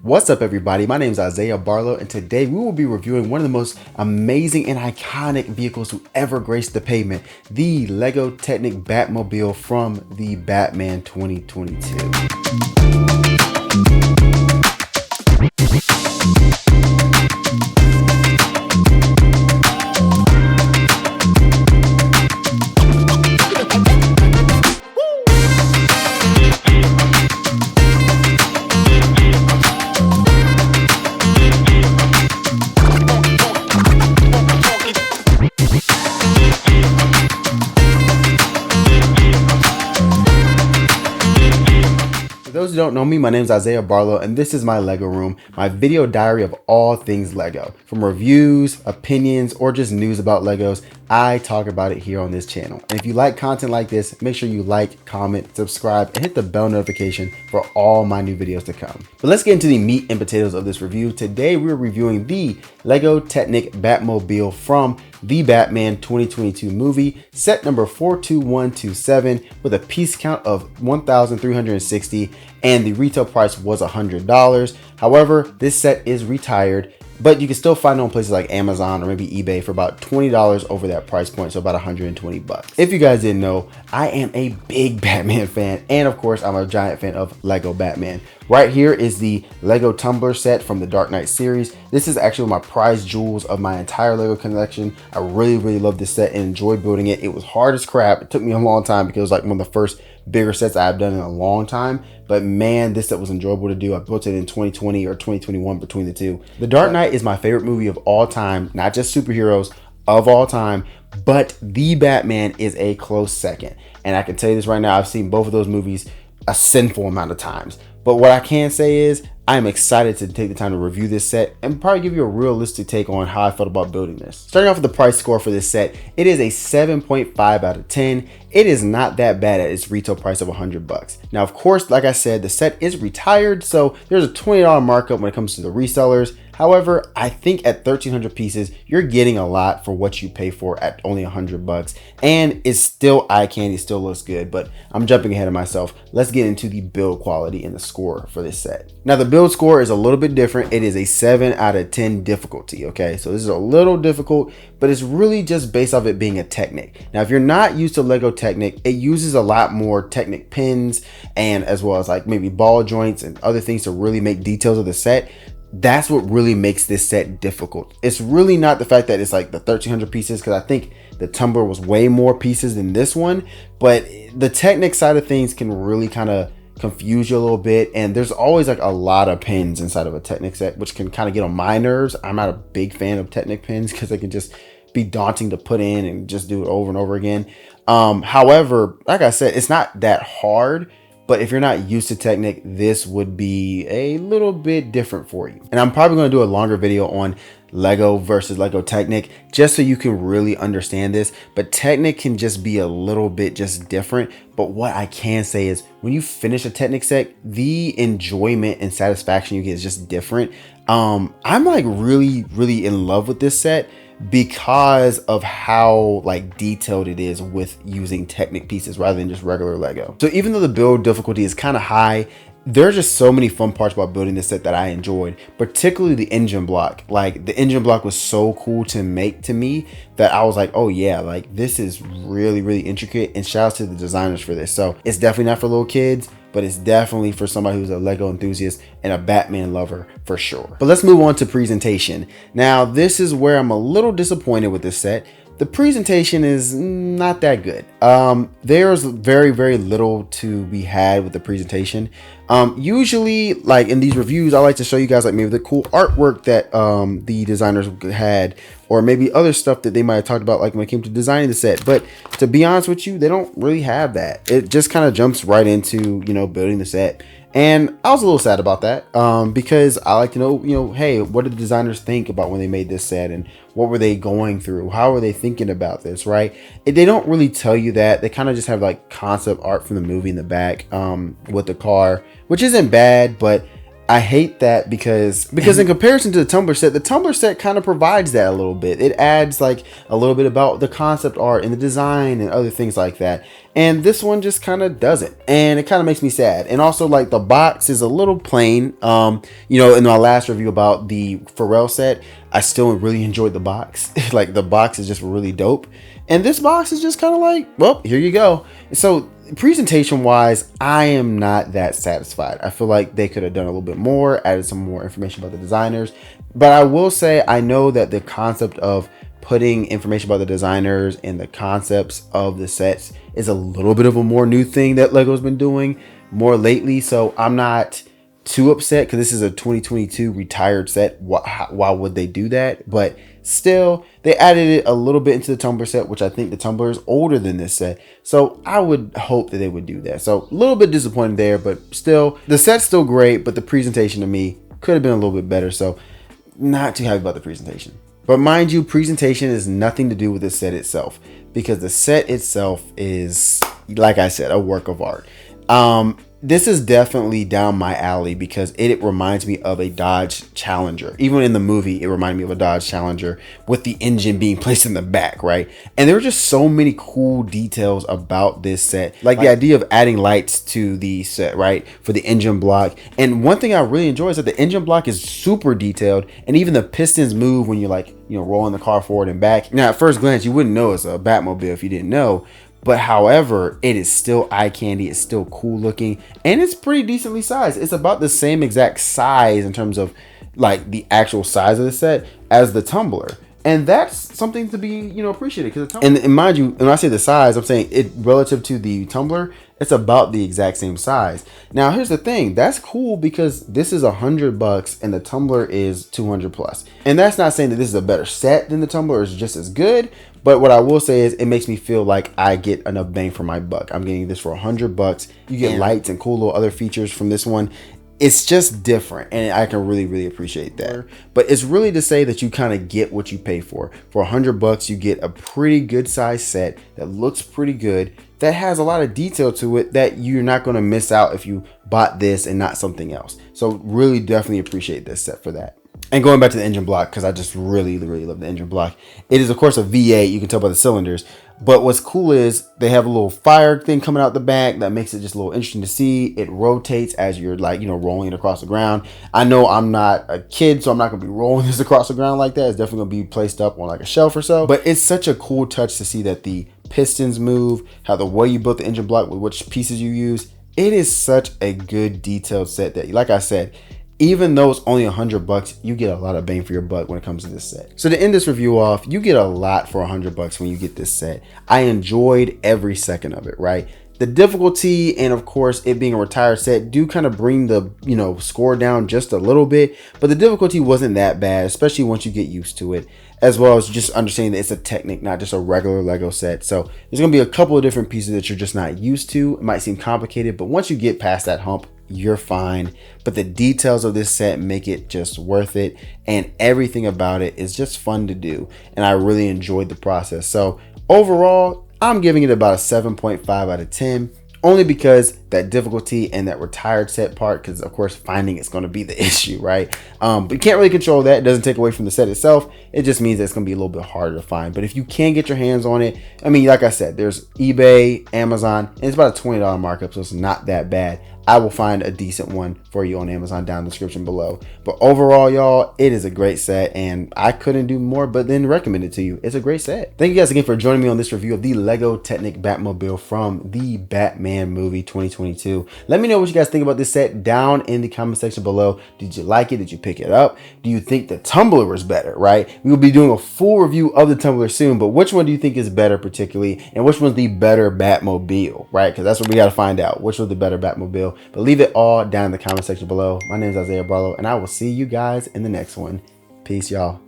What's up, everybody? My name is Isaiah Barlow, and today we will be reviewing one of the most amazing and iconic vehicles to ever grace the pavement, the LEGO Technic Batmobile from the Batman 2022. For those who don't know me, my name is Isaiah Barlow, and this is my LEGO room, my video diary of all things LEGO. From reviews, opinions, or just news about LEGOs, I talk about it here on this channel. And if you like content like this, make sure you like, comment, subscribe, and hit the bell notification for all my new videos to come. But let's get into the meat and potatoes of this review. Today, we're reviewing the LEGO Technic Batmobile from the Batman 2022 movie, set number 42127, with a piece count of 1,360, and the retail price was $100. However, this set is retired, but you can still find it on places like Amazon or maybe eBay for about $20 over that price point, so about 120 bucks. If you guys didn't know, I am a big Batman fan, and of course, I'm a giant fan of LEGO Batman. Right here is the LEGO Tumbler set from the Dark Knight series. This is actually my prized jewels of my entire LEGO collection. I really love this set and enjoyed building it. It was hard as crap. It took me a long time because it was like one of the first bigger sets I've done in a long time. But man, this set was enjoyable to do. I built it in 2020 or 2021, between the two. The Dark Knight is my favorite movie of all time, not just superheroes, of all time, but the Batman is a close second. And I can tell you this right now, I've seen both of those movies a sinful amount of times. But what I can say is I am excited to take the time to review this set and probably give you a realistic take on how I felt about building this. Starting off with the price score for this set, it is a 7.5 out of 10. It is not that bad at its retail price of 100 bucks. Now, of course, like I said, the set is retired, so there's a $20 markup when it comes to the resellers. However, I think at 1,300 pieces, you're getting a lot for what you pay for at only 100 bucks. And it's still eye candy, still looks good, but I'm jumping ahead of myself. Let's get into the build quality and the score for this set. Now, the build score is a little bit different. It is a 7 out of 10 difficulty, okay? So this is a little difficult, but it's really just based off it being a Technic. Now, if you're not used to LEGO Technic, it uses a lot more Technic pins and as well as like maybe ball joints and other things to really make details of the set. That's what really makes this set difficult. It's really not the fact that it's like the 1,300 pieces, because I think the Tumbler was way more pieces than this one, but the Technic side of things can really kind of confuse you a little bit, and there's always like a lot of pins inside of a Technic set, which can kind of get on my nerves. I'm not a big fan of Technic pins because they can just be daunting to put in and just do it over and over again. However, like I said, it's not that hard. But if you're not used to Technic, this would be a little bit different for you. And I'm probably going to do a longer video on LEGO versus LEGO Technic, just so you can really understand this. But Technic can just be a little bit just different. But what I can say is when you finish a Technic set, the enjoyment and satisfaction you get is just different. I'm like really in love with this set because of how like detailed it is with using Technic pieces rather than just regular LEGO. So even though the build difficulty is kind of high, there's just so many fun parts about building this set that I enjoyed, particularly the engine block. Like the engine block was so cool to make to me that I was like, oh yeah, like this is really intricate, and shout out to the designers for this. So it's definitely not for little kids, but it's definitely for somebody who's a LEGO enthusiast and a Batman lover for sure. But let's move on to presentation. Now, this is where I'm a little disappointed with this set. The presentation is not that good. There's very little to be had with the presentation. Usually, like in these reviews, I like to show you guys like maybe the cool artwork that the designers had, or maybe other stuff that they might have talked about like when it came to designing the set. But to be honest with you, they don't really have that. It just kind of jumps right into, you know, building the set. And I was a little sad about that because I like to know, you know, hey, what did the designers think about when they made this set, and what were they going through? How were they thinking about this, right? They don't really tell you that. They kind of just have like concept art from the movie in the back with the car, which isn't bad, but I hate that because in comparison to the Tumblr set kind of provides that a little bit. It adds like a little bit about the concept art and the design and other things like that. And this one just kind of doesn't. And it kind of makes me sad. And also like the box is a little plain. You know, in my last review about the Pharrell set, I still really enjoyed the box. Like the box is just really dope. And this box is just kind of like, well, here you go. So presentation wise, I am not that satisfied. I feel like they could have done a little bit more, added some more information about the designers. But I will say, I know that the concept of putting information about the designers and the concepts of the sets is a little bit of a more new thing that Lego's been doing more lately. So I'm not too upset because this is a 2022 retired set. Why would they do that? But still, they added it a little bit into the Tumblr set, which I think the Tumblr is older than this set. So I would hope that they would do that. So a little bit disappointed there, but still, the set's still great, but the presentation to me could have been a little bit better. So not too happy about the presentation. But mind you, presentation has nothing to do with the set itself, because the set itself is, like I said, a work of art. This is definitely down my alley because it reminds me of a Dodge Challenger. Even in the movie, it reminded me of a Dodge Challenger with the engine being placed in the back, right? And there were just so many cool details about this set. Like the idea of adding lights to the set, right? For the engine block. And one thing I really enjoy is that the engine block is super detailed, and even the pistons move when you're like, you know, rolling the car forward and back. Now, at first glance, you wouldn't know it's a Batmobile if you didn't know. But however, it is still eye candy. It's still cool looking, and it's pretty decently sized. It's about the same exact size in terms of like the actual size of the set as the Tumbler. And that's something to be, you know, appreciated. Because and mind you, when I say the size, I'm saying it relative to the Tumbler, it's about the exact same size. Now, here's the thing. That's cool because this is $100 and the Tumbler is 200 plus. And that's not saying that this is a better set than the Tumbler, or is just as good. But what I will say is it makes me feel like I get enough bang for my buck. I'm getting this for $100. You get lights and cool little other features from this one. It's just different, and I can really appreciate that. But it's really to say that you kind of get what you pay for. For $100, you get a pretty good size set that looks pretty good, that has a lot of detail to it that you're not going to miss out if you bought this and not something else. So really definitely appreciate this set for that. And going back to the engine block, because I just really love the engine block. It is, of course, a V8. You can tell by the cylinders. But what's cool is they have a little fire thing coming out the back that makes it just a little interesting to see. It rotates as you're like, you know, rolling it across the ground. I know I'm not a kid, so I'm not going to be rolling this across the ground like that. It's definitely going to be placed up on like a shelf or so. But it's such a cool touch to see that the pistons move, how the way you built the engine block with which pieces you use. It is such a good detailed set that, like I said, even though it's only $100, you get a lot of bang for your buck when it comes to this set. So to end this review off, you get a lot for $100 when you get this set. I enjoyed every second of it, right? The difficulty and of course it being a retired set do kind of bring the, you know, score down just a little bit, but the difficulty wasn't that bad, especially once you get used to it, as well as just understanding that it's a Technic, not just a regular Lego set. So there's gonna be a couple of different pieces that you're just not used to. It might seem complicated, but once you get past that hump, you're fine. But the details of this set make it just worth it, and everything about it is just fun to do, and I really enjoyed the process. So overall, I'm giving it about a 7.5 out of 10, only because that difficulty and that retired set part, because of course finding it's going to be the issue, right? But you can't really control that. It doesn't take away from the set itself. It just means that it's going to be a little bit harder to find. But if you can get your hands on it, I mean, like I said, there's eBay, Amazon, and it's about a $20 markup, so it's not that bad. I will find a decent one for you on Amazon down in the description below. But overall, y'all, it is a great set, and I couldn't do more but then recommend it to you. It's a great set. Thank you guys again for joining me on this review of the Lego Technic Batmobile from the Batman movie 2022. Let me know what you guys think about this set down in the comment section below. Did you like it? Did you pick it up? Do you think the Tumbler was better, right? We will be doing a full review of the Tumbler soon, but which one do you think is better particularly, and which one's the better Batmobile, right? Because that's what we got to find out. Which was the better Batmobile? But leave it all down in the comment section below. My name is Isaiah Barlow, and I will see you guys in the next one. Peace, y'all.